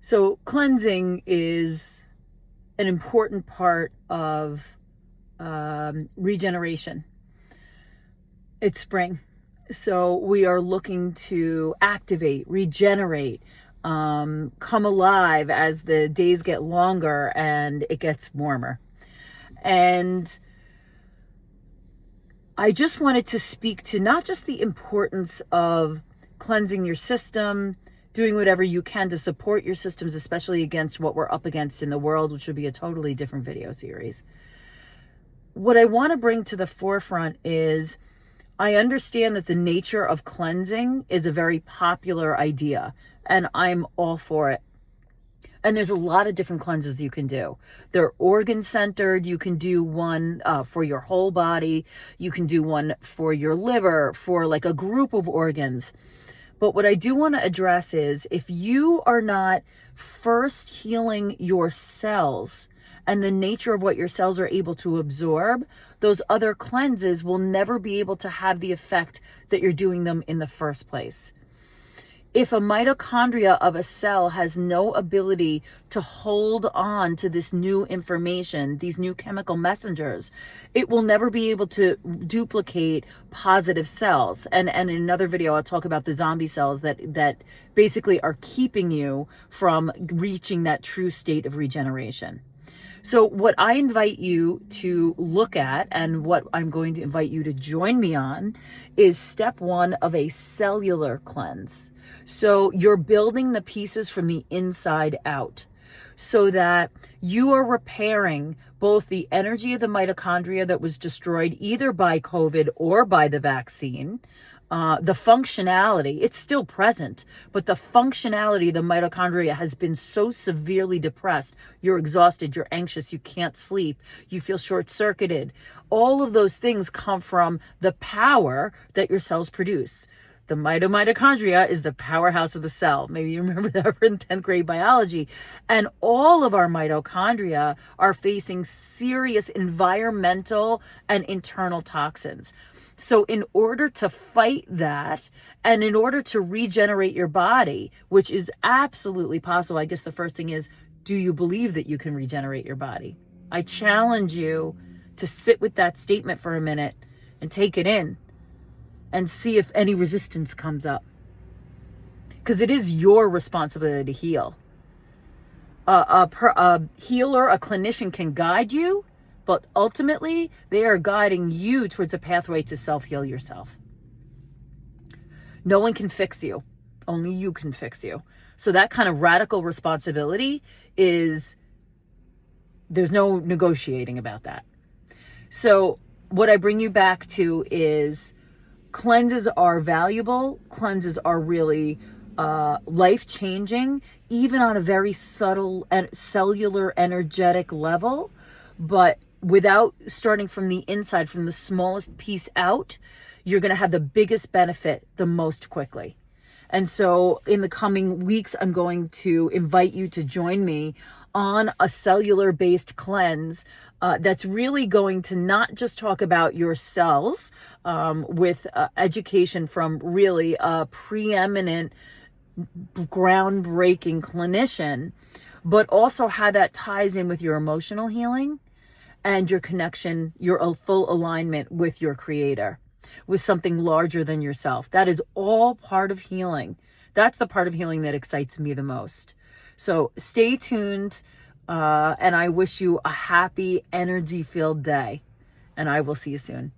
So cleansing is an important part of regeneration. It's spring. So we are looking to activate, regenerate, come alive as the days get longer and it gets warmer. And I just wanted to speak to not just the importance of cleansing your system, doing whatever you can to support your systems, especially against what we're up against in the world, which would be a totally different video series. What I want to bring to the forefront is I understand that the nature of cleansing is a very popular idea, and I'm all for it. And there's a lot of different cleanses you can do. They're organ-centered. You can do one for your whole body. You can do one for your liver, for like a group of organs. But what I do want to address is if you are not first healing your cells and the nature of what your cells are able to absorb, those other cleanses will never be able to have the effect that you're doing them in the first place. If a mitochondria of a cell has no ability to hold on to this new information, these new chemical messengers, it will never be able to duplicate positive cells. And in another video, I'll talk about the zombie cells that basically are keeping you from reaching that true state of regeneration. So what I invite you to look at, and what I'm going to invite you to join me on, is step 1 of a cellular cleanse. So you're building the pieces from the inside out so that you are repairing both the energy of the mitochondria that was destroyed either by COVID or by the vaccine. The functionality, it's still present, but the functionality of the mitochondria has been so severely depressed. You're exhausted, you're anxious, you can't sleep, you feel short-circuited. All of those things come from the power that your cells produce. The mitochondria is the powerhouse of the cell. Maybe you remember that from 10th grade biology. And all of our mitochondria are facing serious environmental and internal toxins. So in order to fight that, and in order to regenerate your body, which is absolutely possible, I guess the first thing is, do you believe that you can regenerate your body? I challenge you to sit with that statement for a minute and take it in and see if any resistance comes up. Because it is your responsibility to heal. A healer, a clinician can guide you, but ultimately they are guiding you towards a pathway to self-heal yourself. No one can fix you. Only you can fix you. So that kind of radical responsibility is, there's no negotiating about that. So what I bring you back to is cleanses are valuable. Cleanses are really life-changing, even on a very subtle and cellular energetic level. But without starting from the inside, from the smallest piece out, you're going to have the biggest benefit the most quickly. And so in the coming weeks, I'm going to invite you to join me on a cellular-based cleanse that's really going to not just talk about your cells with education from really a preeminent, groundbreaking clinician, but also how that ties in with your emotional healing and your connection, your full alignment with your creator, with something larger than yourself. That is all part of healing. That's the part of healing that excites me the most. So stay tuned, and I wish you a happy, energy-filled day, and I will see you soon.